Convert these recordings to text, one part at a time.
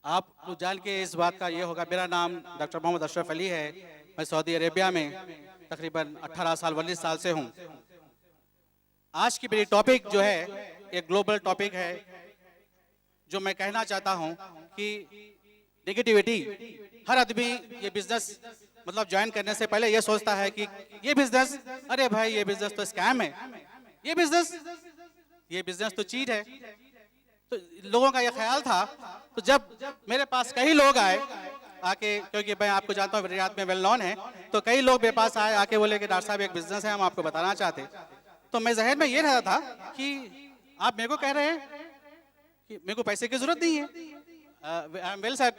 आप लोग जान के इस बात का ये होगा, मेरा नाम डॉक्टर मोहम्मद अशरफ अली है। मैं सऊदी अरेबिया में तकरीबन 18 साल 19 साल से हूँ। आज की मेरी टॉपिक जो है एक ग्लोबल टॉपिक है। जो मैं कहना चाहता हूँ कि नेगेटिविटी, हर आदमी ये बिजनेस मतलब ज्वाइन करने से पहले ये सोचता है कि ये बिजनेस, अरे भाई ये बिजनेस तो स्कैम है, ये बिजनेस तो चीट है। तो लोगों का ये ख्याल था। तो जब मेरे पास कई लोग आए आके, क्योंकि मैं आपको जानता हूँ रियाद में वेल नॉन है, तो कई लोग मेरे पास आए आके बोले कि डॉक्टर साहब एक बिजनेस है, हम आपको बताना चाहते। तो मैं जहन में ये रहता था कि आप मेरे को कह रहे हैं कि मेरे को पैसे की जरूरत नहीं है, आई एम वेल सेट,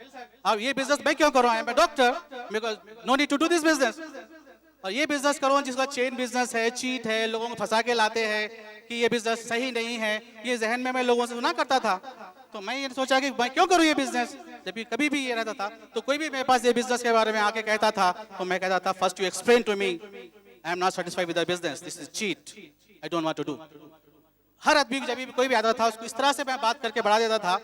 अब ये बिजनेस मैं क्यों करूँ, आई एम ए डॉक्टर, मेरे को no need to do this business. और ये बिजनेस करो जिसका चेन बिजनेस है, चीट है, लोगों को फंसा के लाते हैं कि ये बिजनेस सही नहीं है, ये जहन में मैं लोगों से सुना करता था। तो मैं ये सोचा कि मैं क्यों करूँ ये बिजनेस, जब भी कभी भी ये रहता था तो कोई भी मेरे पास ये बिजनेस के बारे में आके कहता था तो मैं कहता था, first you explain to me, I am not satisfied with the business, this is cheat, I don't want to do. हर आदमी जब भी कोई भी आता था उसको इस तरह से मैं बात करके बढ़ा देता था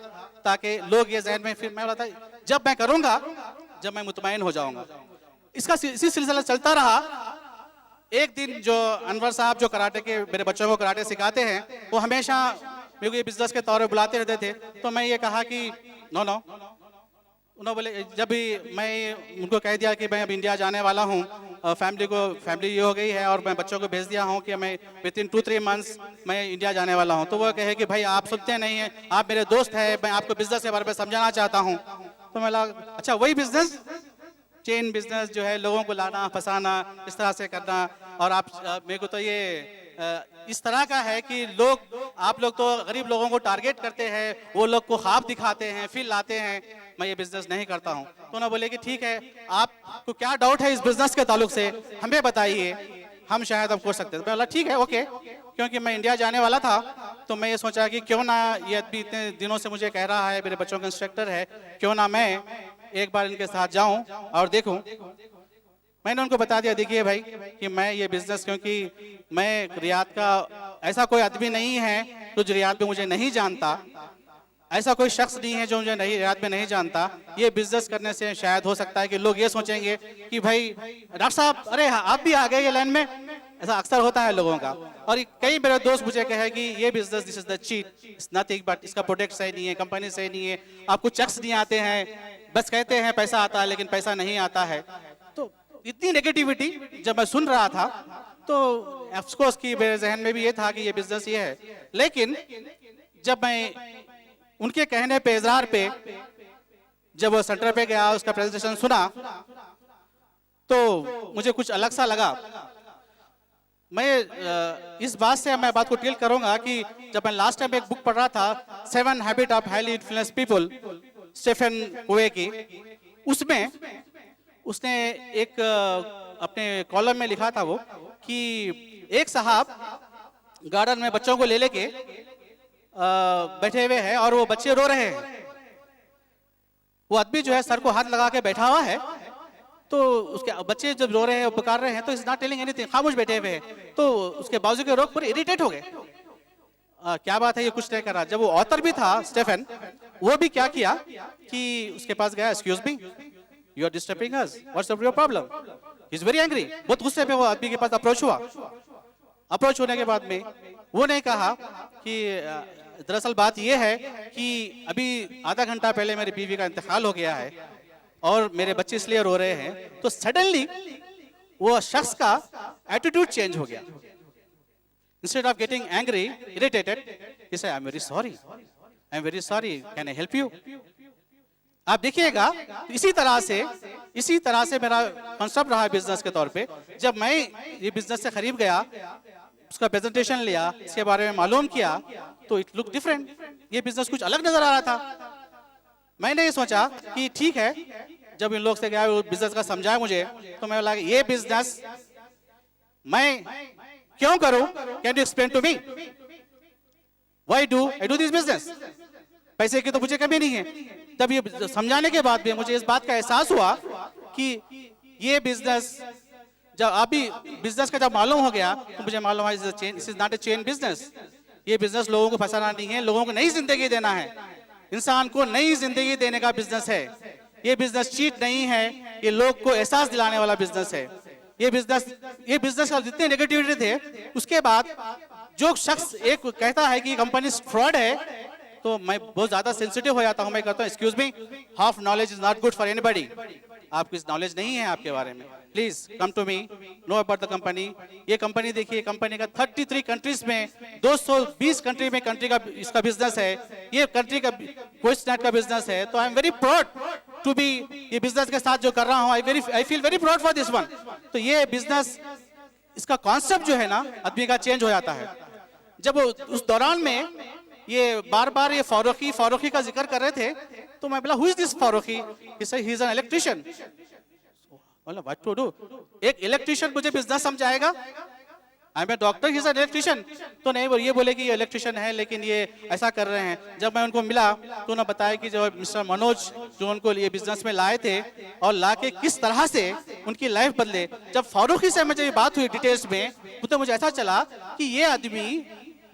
ताकि लोग ये जहन में, फिर मैं बोला था जब मैं करूंगा जब मैं मुतमईन हो जाऊंगा। इसका इसी सिलसिला चलता रहा। एक दिन जो अनवर साहब जो कराटे के मेरे बच्चों को कराटे सिखाते हैं, वो हमेशा मेरे को ये बिजनेस के तौर पे बुलाते रहते थे। तो मैं ये कहा कि नो नो, उन्होंने बोले, जब भी मैं उनको कह दिया कि मैं अब इंडिया जाने वाला हूँ, फैमिली ये हो गई है और मैं बच्चों को भेज दिया हूँ कि मैं विद इन 2-3 मंथ्स मैं इंडिया जाने वाला हूँ। तो वो कहे कि भाई आप सुनते नहीं हैं, आप मेरे दोस्त हैं, मैं आपको बिजनेस के बारे में समझाना चाहता हूँ। तो मैं लगा अच्छा वही बिजनेस, चेन बिजनेस जो है, लोगों को लाना फंसाना, इस तरह से करना। और आप मेरे को तो ये इस तरह का है कि आप लोग तो गरीब लोगों को टारगेट करते हैं, वो लोग को ख्वाब दिखाते हैं, फिर लाते हैं, मैं ये बिजनेस नहीं करता हूँ। तो उन्होंने बोले कि ठीक है, आपको क्या डाउट है इस बिजनेस के ताल्लुक से हमें बताइए, हम शायद हम कर सकते हैं। बोला ठीक है, ओके। क्योंकि मैं इंडिया जाने वाला था तो मैं ये सोचा कि क्यों ना, ये आदमी इतने दिनों से मुझे कह रहा है, मेरे बच्चों का इंस्ट्रक्टर है, क्यों ना मैं एक बार इनके साथ जाऊं और देखूं। मैंने उनको बता दिया, देखिए भाई कि मैं ये बिजनेस, क्योंकि मैं रियाद का ऐसा कोई आदमी नहीं है जो रियाद में मुझे नहीं जानता, ऐसा कोई शख्स नहीं है जो मुझे रियाद में नहीं जानता। ये बिजनेस करने से शायद हो सकता है कि लोग ये सोचेंगे कि भाई डॉक्टर साहब, अरे आप भी आ गए ये लाइन में, ऐसा अक्सर होता है लोगों का। और कई मेरे दोस्त मुझे कहे कि ये business, this is the cheat, it's nothing but, इसका प्रोडक्ट सही नहीं है, कंपनी सही नहीं है, आपको चेक्स नहीं आते हैं, बस कहते हैं पैसा आता है लेकिन पैसा नहीं आता है। तो इतनी नेगेटिविटी जब मैं सुन रहा था तो अफसोस की मेरे जहन में भी ये था कि ये बिजनेस ये है। लेकिन जब मैं उनके कहने पे, इजरार पे, जब वो सेंटर पे गया, उसका प्रेजेंटेशन सुना तो मुझे कुछ अलग सा लगा। मैं इस बात से मैं बात को टील करूंगा कि जब मैं लास्ट टाइम एक बुक पढ़ रहा था, 7 habit of highly influence people, Stephen Covey की, उसमें उसने एक अपने कॉलम में लिखा था वो कि एक साहब गार्डन में बच्चों को ले लेके बैठे हुए हैं और वो बच्चे रो रहे हैं। वो आदमी जो है सर को हाथ लगा के बैठा हुआ है, तो उसके बच्चे जब रो रहे हैं, पुकार रहे हैं, तो इज नॉट टेलिंग एनीथिंग, खामोश बैठे हुए हैं। तो उसके बाजू के लोग पूरे इरिटेट हो गए, क्या बात है, ये कुछ नहीं कर रहा। जब वो ऑथर भी था स्टीफन, वो भी क्या किया कि उसके पास गया, excuse me, you are disturbing us, what's your problem, he is very angry. बहुत गुस्से में वो आदमी के पास अप्रोच हुआ। अप्रोच होने के बाद में वो ने कहा कि दरअसल बात ये है कि अभी आधा घंटा पहले मेरी बीवी का इंतकाल हो गया है और मेरे बच्चे इसलिए रो रहे हैं। तो सडनली वो शख्स का एटीट्यूड चेंज हो गया। Instead of getting angry, irritated, he said, I'm very sorry. I'm very sorry. Can I help you? आप देखिएगा, इसी तरह से मेरा कॉन्सेप्ट रहा बिजनेस के तौर पे। जब मैं ये बिजनेस से खरीद गया, उसका प्रेजेंटेशन लिया, इसके बारे में मालूम किया, तो इट लुक डिफरेंट, ये बिजनेस कुछ अलग नजर आ रहा था। मैंने ये सोचा कि ठीक है, जब इन लोग से गया, बिजनेस का समझाया मुझे, तो मैं लगा ये बिजनेस मैं क्यों करूं? Can you explain to me why do I do this business? पैसे की तो मुझे कमी नहीं है। तब ये समझाने के बाद भी मुझे इस बात का एहसास हुआ कि ये बिजनेस, जब अभी बिजनेस का जब मालूम हो गया तो मुझे मालूम है this is not a chain business. ये बिजनेस लोगों को फंसाना नहीं है, लोगों को नई जिंदगी देना है। इंसान को नई जिंदगी देने का बिजनेस है। ये बिजनेस चीट नहीं है, ये लोग को एहसास दिलाने वाला बिजनेस है। ये बिजनेस का जितने नेगेटिविटी थे, उसके बाद जो शख्स एक कहता है कि कंपनी फ्रॉड है, तो मैं बहुत ज्यादा सेंसिटिव हो जाता हूं। मैं कहता हूं excuse me, half knowledge is not good for anybody. आपकी नॉलेज नहीं है आपके बारे में, please come to me, know about the company. ये कंपनी देखिए, कंपनी का 33 कंट्रीज में 220 कंट्री में कंट्री का इसका बिजनेस है। ये कंट्री का क्वेश्चन का बिजनेस है। तो I am very proud to be ये बिजनेस के साथ जो कर रहा हूं। I feel very proud for this one. तो ये बिजनेस, इसका कॉन्सेप्ट जो है ना आदमी का चेंज हो जाता है। जब उस दौरान में ये बार बार ये फारूकी का जिक्र कर रहे थे, तो मैं बोला who is this Farooqui? He said he is an electrician. मतलब व्हाट टू डू? एक इलेक्ट्रिशियन मुझे बिजनेस समझाएगा? I am a doctor, he is an electrician. तो नहीं, ये बोले कि ये इलेक्ट्रिशियन है लेकिन ये ऐसा कर रहे हैं। जब मैं उनको मिला तो उन्होंने बताया कि जो मिस्टर मनोज जो उनको ये बिजनेस में लाए थे और ला के किस तरह से उनकी लाइफ बदले। जब फारूकी से मुझे ये बात हुई डिटेल्स में, तो मुझे ऐसा चला कि ये आदमी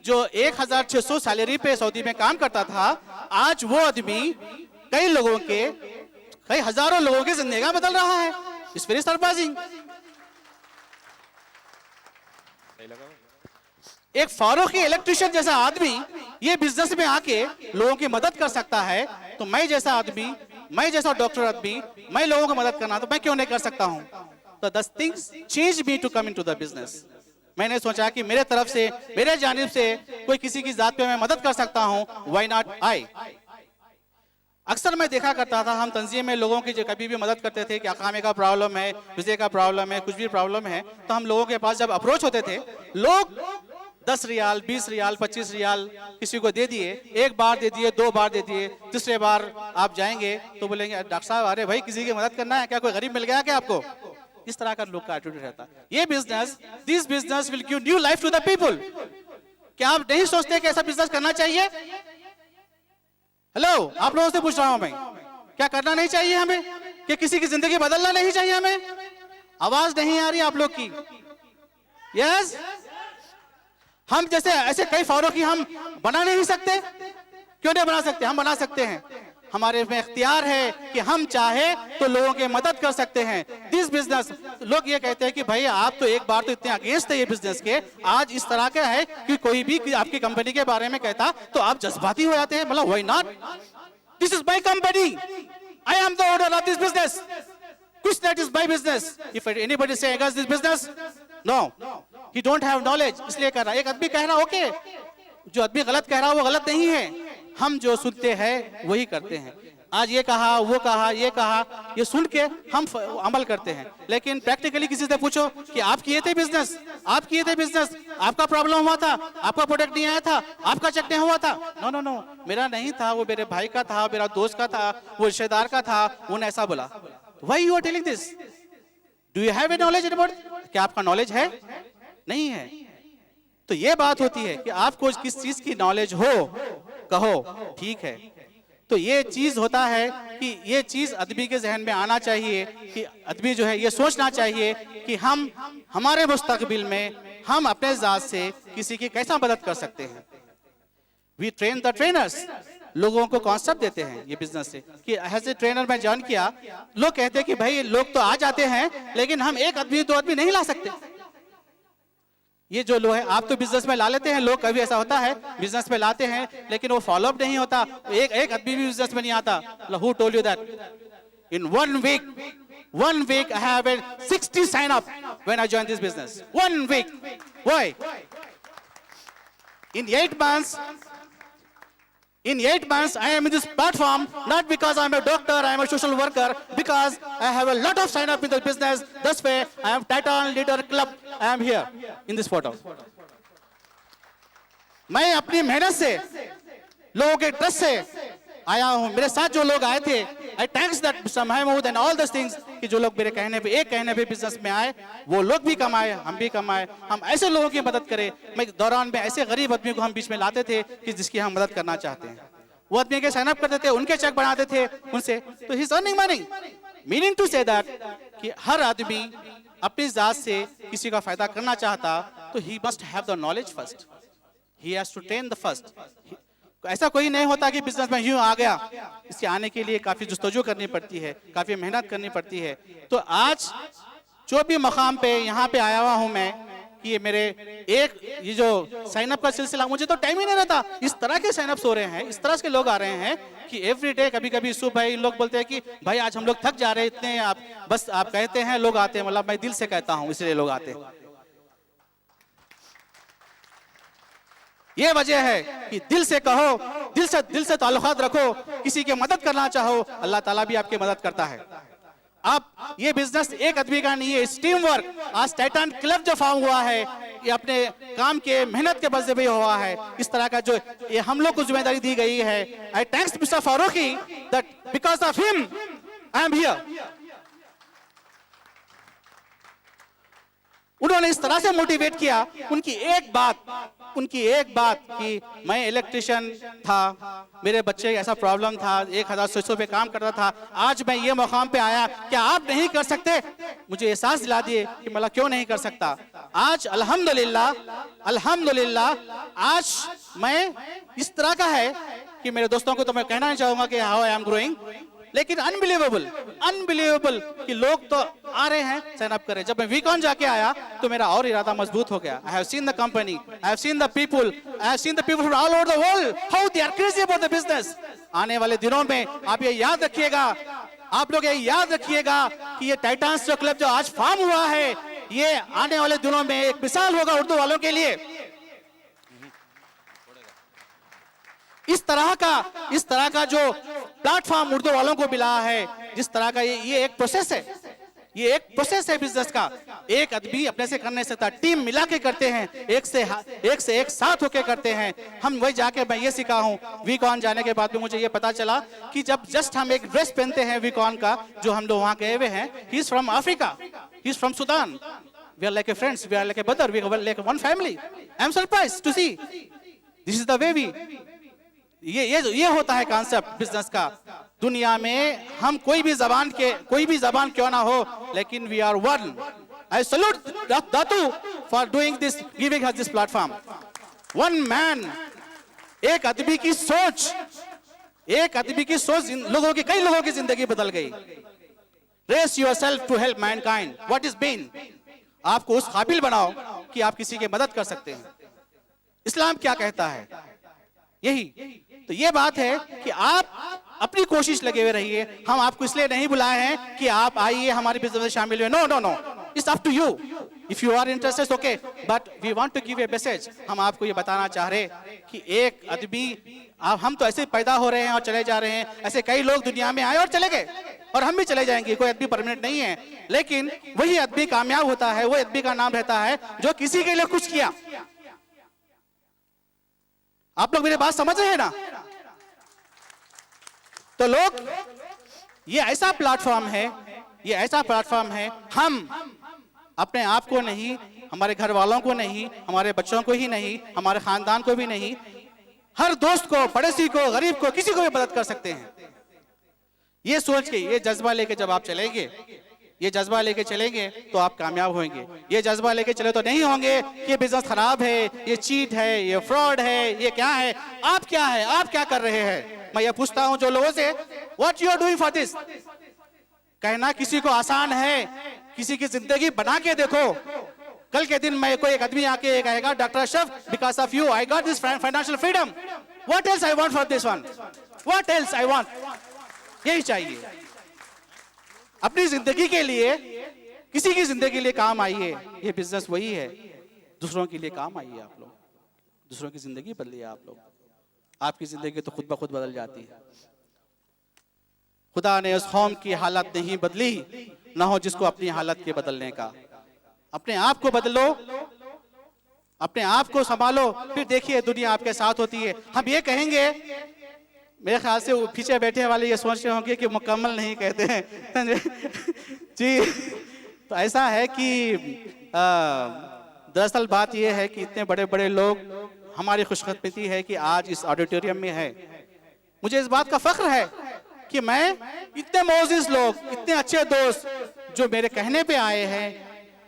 जो 1600 सैलरी पे सऊदी में काम करता था, आज वो आदमी कई लोगों के, कई हजारों लोगों की जिंदगी बदल रहा है। It's very surprising. एक फारूकी इलेक्ट्रिशियन जैसा आदमी ये बिजनेस में आके लोगों की मदद कर सकता है, तो मैं जैसा आदमी, मैं जैसा डॉक्टर आदमी, मैं लोगों की मदद करना, तो मैं क्यों नहीं कर सकता हूं? तो these things change me to come into the business. मैंने सोचा कि मेरे तरफ से, मेरे जानिब से कोई किसी की जात पे मैं मदद कर सकता हूं, व्हाई नॉट आई। अक्सर मैं देखा करता था, हम तंजीम में लोगों की जो कभी भी मदद करते थे कि अकामे का प्रॉब्लम है, विजे का प्रॉब्लम है, कुछ भी प्रॉब्लम है, तो हम लोगों के पास जब अप्रोच होते थे, लोग 10 रियाल, 20 रियाल, 25 रियाल किसी को दे दिए, एक बार दे दिए, 2 बार दे दिए, तीसरे बार आप जाएंगे तो बोलेंगे डॉक्टर साहब अरे भाई किसी की मदद करना है क्या, कोई गरीब मिल गया क्या आपको? इस तरह का लोग का एटीट्यूड रहता है। ये business, this business will give new life to the people. क्या आप नहीं सोचते कि ऐसा बिजनेस करना चाहिए? हेलो, आप लोगों से पूछ रहा हूं मैं, क्या करना नहीं चाहिए हमें? कि किसी की जिंदगी बदलना नहीं चाहिए हमें? आवाज नहीं आ रही आप लोग की। यस, हम जैसे ऐसे कई फारूकी हम बना नहीं सकते? क्यों नहीं बना सकते? हम बना सकते हैं। हमारे में इख्तियार है कि हम चाहे तो लोगों की मदद कर सकते हैं। दिस बिजनेस, लोग ये कहते हैं कि भाई आप तो एक बार तो इतने अगेंस्ट थे ये बिजनेस के, आज इस तरह का है कि कोई भी आपकी कंपनी के बारे में कहता तो आप जज्बाती हो जाते हैं। मतलब why not? This is my company, I am the owner of this business, कुछ that is my business. If anybody says against this business, no, he don't have knowledge, इसलिए कर रहा है। एक आदमी कह रहा ओके, जो आदमी गलत कह रहा है वो गलत नहीं है, हम जो सुनते हैं वही करते हैं। आज ये कहा, वो कहा, ये कहा, ये सुन के हम अमल करते हैं। लेकिन प्रैक्टिकली किसी से पूछो कि आप किए थे बिजनेस, आप किए थे बिजनेस, आपका प्रॉब्लम हुआ था, आपका प्रोडक्ट नहीं आया था, आपका चेक नहीं हुआ था? नो नो नो, मेरा नहीं था, वो मेरे भाई का था, मेरा दोस्त का था, वो रिश्तेदार का था, उन्होंने ऐसा बोला। Why you are telling this? Do you have a knowledge about? क्या आपका नॉलेज है? नहीं है। तो ये बात होती है कि आपको किस चीज की नॉलेज हो, कहो ठीक है। तो ये चीज होता है कि ये चीज आदमी के जहन में आना चाहिए कि आदमी जो है ये सोचना चाहिए कि हम हमारे मुस्तकबिल में हम अपने जात से किसी की कैसा मदद कर सकते हैं। वी ट्रेन द ट्रेनर्स, लोगों को कॉन्सेप्ट देते हैं ये बिजनेस से कि एज ए ट्रेनर मैं ज्वाइन किया, लोग कहते हैं कि भाई लोग तो आ जाते हैं लेकिन हम एक आदमी 2 आदमी नहीं ला सकते। ये जो लोग है, आप तो बिजनेस में ला लेते हैं, लोग कभी ऐसा होता है बिजनेस में लाते हैं लेकिन वो फॉलोअप नहीं होता, एक आदमी भी बिजनेस में नहीं आता। Who told you that? In 1 week I have 60 sign up when I joined this business. 1 week. Why? In 8 months I am in this platform not because I am a doctor, I am a social worker, because I have a lot of sign up in the business. That's why I am Titan Leader Club. I am here in this photo. मैं अपनी मेहनत से, लोगों के trust से आया हूं। मेरे साथ जो लोग आए थे, I thanks that Mr. Mahmood and all those things कि जो लोग मेरे कहने पे, एक कहने पे बिजनेस में आए, वो लोग भी कमाए, हम भी कमाए, हम ऐसे लोगों की मदद करें। मैं दौरान में ऐसे गरीब आदमी को हम बीच में लाते थे कि जिसकी हम मदद करना चाहते हैं, वो आदमी के साइन अप करते थे, उनके चेक बनाते थे उनसे, तो he is earning money. Meaning to say that कि हर आदमी अपनी जात से किसी का फायदा करना चाहता तो he must have the knowledge first, he has to train the first. ऐसा कोई नहीं होता कि बिजनेस में यूं आ गया। इसके आने के लिए काफी जुस्तजू करनी पड़ती है, काफी मेहनत करनी पड़ती है। तो आज जो भी मकाम पे यहाँ पे आया हुआ हूँ मैं, कि ये मेरे ये जो साइन अप का सिलसिला, मुझे तो टाइम ही नहीं रहता। इस तरह के साइन अप्स हो रहे हैं, इस तरह के लोग आ रहे हैं कि एवरी डे। कभी कभी सुबह इन लोग बोलते हैं कि भाई आज हम लोग थक जा रहे हैं इतने, आप कहते हैं लोग आते हैं, मतलब मैं दिल से कहता हूँ इसलिए लोग आते हैं। ये वजह है कि दिल से कहो, दिल से ताल्लुकात रखो, किसी की मदद करना चाहो, अल्लाह ताला भी आपकी मदद करता है। आप ये बिजनेस एक आदमी का नहीं है, इस टीम वर्क। आज टाइटन क्लब जो फॉर्म हुआ है, ये अपने काम के मेहनत के बदले पे हुआ है। इस तरह का जो ये हम लोग को जिम्मेदारी दी गई है, I thanks mister Farooqui that because of him I am here. उन्होंने इस तरह से मोटिवेट किया, उनकी एक बात कि मैं इलेक्ट्रिशियन था, मेरे बच्चे ऐसा प्रॉब्लम था, 1600 पे काम करता था, आज मैं ये मुकाम पे आया, क्या आप नहीं कर सकते? मुझे एहसास दिला दिए कि मतलब क्यों नहीं कर सकता। आज अल्हम्दुलिल्लाह आज मैं इस तरह का है कि मेरे दोस्तों को तो मैं कहना नहीं चाहूंगा कि हाउ आई एम ग्रोइंग, लेकिन अनबिलीवेबल कि लोग तो आ रहे हैं, साइन अप कर रहे हैं। जब मैं वीकॉन जाके आया तो मेरा और इरादा मजबूत हो गया। I have seen the company, I have seen the people from all over the world, how they are crazy about the business. आने वाले दिनों में आप ये याद रखिएगा, आप लोग ये याद रखिएगा कि ये टाइटन्स जो क्लब जो आज फॉर्म हुआ है, ये आने वाले दिनों में एक मिसाल होगा उर्दू वालों के लिए। इस तरह का जो प्लेटफॉर्म उर्दू वालों को मिला है, जिस तरह का ये एक प्रोसेस है, ये एक प्रोसेस है बिजनेस का। एक आदमी अपने से कर नहीं सकता, टीम मिला के करते हैं, एक से एक साथ होके करते हैं। हम वही जाके मैं ये सीखा हूँ। वीकॉन जाने के बाद में मुझे ये पता चला कि जब जस्ट हम एक ड्रेस पहनते हैं वीकॉन का, जो हम लोग वहाँ गए हुए हैं, he is from Africa, he is from Sudan, we are like a friends, we are like a brother, we are like one family. I am surprised to see this is the way we. ये होता है concept business का। दुनिया में हम कोई भी जबान क्यों ना हो, लेकिन we are one. I salute Datu for doing this, giving us this platform. One man, एक आदमी की सोच कई लोगों की जिंदगी बदल गई। Raise yourself to help mankind, what is been. आपको उस काबिल बनाओ कि आप किसी की मदद कर सकते हैं। इस्लाम क्या कहता है, यही तो ये बात है कि आप अपनी कोशिश लगे हुए रहिए। हम आपको इसलिए नहीं बुलाए हैं कि आप आइए हमारे बिजनेस में शामिल हुए, no, it's up to you. If you are interested okay, but we want to give a message. हम आपको ये बताना चाह रहे कि एक आदमी, हम तो ऐसे पैदा हो रहे हैं और चले जा रहे हैं, ऐसे कई लोग दुनिया में आए और चले गए, और हम भी चले जाएंगे। कोई आदमी परमानेंट नहीं है, लेकिन वही आदमी कामयाब होता है, वो आदमी का नाम रहता है जो किसी के लिए कुछ किया। आप लोग मेरी बात समझ रहे हैं ना? तो लोग, ये ऐसा प्लेटफॉर्म है, हम अपने आप को नहीं, हमारे घर वालों को नहीं, हमारे बच्चों को ही नहीं, हमारे खानदान को भी नहीं, हर दोस्त को, पड़ोसी को, गरीब को, किसी को भी मदद कर सकते हैं। ये सोच के, ये जज्बा लेके जब आप चलेंगे, तो आप कामयाब होंगे। ये जज्बा लेके चले तो नहीं होंगे कि ये बिजनेस खराब है, ये चीट है, ये फ्रॉड है, ये क्या है। आप क्या कर रहे हैं? मैं ये पूछता हूं जो लोगों से, what you are doing for this. कहना किसी को आसान है, किसी की जिंदगी बना के देखो। कल के दिन मैं कोई एक आदमी आके कहेगा, doctor Ashraf, because of you I got this financial freedom, what else I want for this one, what else I want. यही चाहिए अपनी जिंदगी के लिए, किसी की जिंदगी के लिए काम आइए। ये बिजनेस वही है, दूसरों के लिए काम आइए। आप लोग दूसरों की जिंदगी बदलिए। आप लोग, आपकी जिंदगी तो खुद ब खुद बदल जाती है। खुदा ने उस कौम की हालत नहीं बदली, ना हो जिसको अपनी हालत के बदलने का। अपने आप को बदलो, अपने आप को संभालो, फिर देखिए दुनिया आपके साथ होती है। हम ये कहेंगे, मेरे ख्याल से पीछे बैठे वाले ये सोच रहे होंगे कि मुकम्मल नहीं कहते हैं जी। तो ऐसा है कि दरअसल बात ये है कि इतने बड़े बड़े लोग, हमारी खुशकिस्मती है कि आज इस ऑडिटोरियम में है। मुझे इस बात का फख्र है कि मैं इतने मोअज़्ज़िज़ लोग, इतने अच्छे दोस्त जो मेरे कहने पे आए हैं,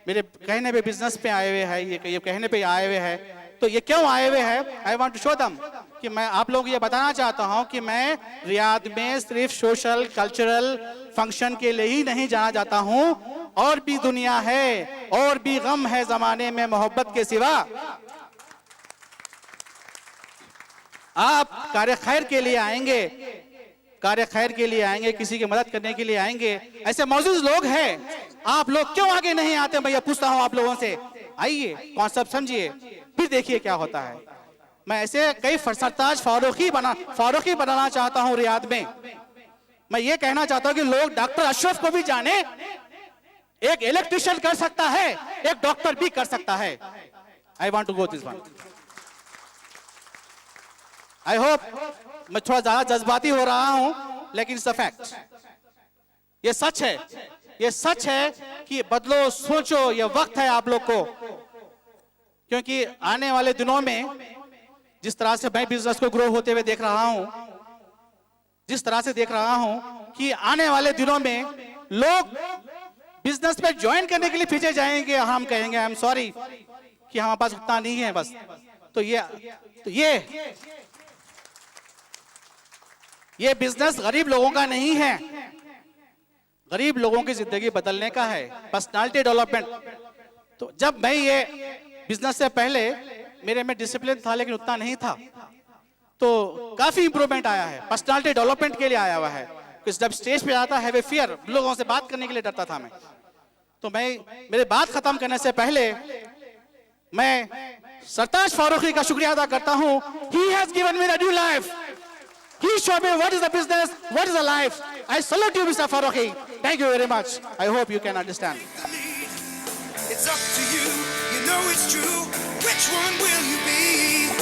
मेरे कहने पे बिजनेस पे आए हुए हैं, ये कहने पे आए हुए हैं। तो ये क्यों आए हुए हैं? I want to show them कि मैं आप लोगों को ये बताना चाहता हूं कि मैं रियाद में सिर्फ सोशल कल्चरल फंक्शन के लिए ही नहीं जाना चाहता हूं, और भी दुनिया है, और भी गम है जमाने में मोहब्बत के सिवा। आप कार्य खैर के लिए आएंगे, कार्य खैर के लिए आएंगे, किसी की मदद करने के लिए आएंगे, ऐसे मौजूद लोग हैं। आप लोग क्यों आगे नहीं आते? मैं ये पूछता हूं आप लोगों से। आइए, कॉन्सेप्ट समझिए, फिर देखिए क्या होता है। मैं ऐसे कई सरताज फारूकी बनाना चाहता हूं रियाद में। मैं ये कहना चाहता हूं कि लोग डॉक्टर अशरफ को भी जाने। एक इलेक्ट्रिशियन कर सकता है, एक डॉक्टर भी कर सकता है। I want to go this one. I hope मैं थोड़ा ज्यादा जज्बाती हो रहा हूं, लेकिन इट्स अ फैक्ट। ये सच है, ये सच है कि बदलो, सोचो, ये वक्त है आप लोग को। क्योंकि आने वाले दिनों में जिस तरह से मैं बिजनेस को ग्रो होते हुए देख रहा हूं, जिस तरह से देख रहा हूं कि आने वाले दिनों में लोग बिजनेस में ज्वाइन करने के लिए पीछे जाएंगे। हम कहेंगे आई एम सॉरी कि हमारे पास उतना नहीं है बस। तो ये बिजनेस गरीब लोगों का नहीं है, गरीब लोगों की जिंदगी बदलने का है, पर्सनालिटी डेवलपमेंट। तो जब मैं ये बिजनेस से पहले मेरे में डिसिप्लिन था, लेकिन उतना नहीं था, तो काफी इंप्रूवमेंट आया है, पर्सनालिटी डेवलपमेंट के लिए आया हुआ है। जब स्टेज पे आता है वे फियर, लोगों से बात करने के लिए डरता था मैं। तो मैं मेरे बात खत्म करने से पहले मैं सरताज फारूकी का शुक्रिया अदा करता हूं। He has given me a new life. He showed me what is the business, what is the life. I salute you, Mr. Farooqi. Thank you very much. I hope you can understand. It's up to you, you know it's true. Which one will you be?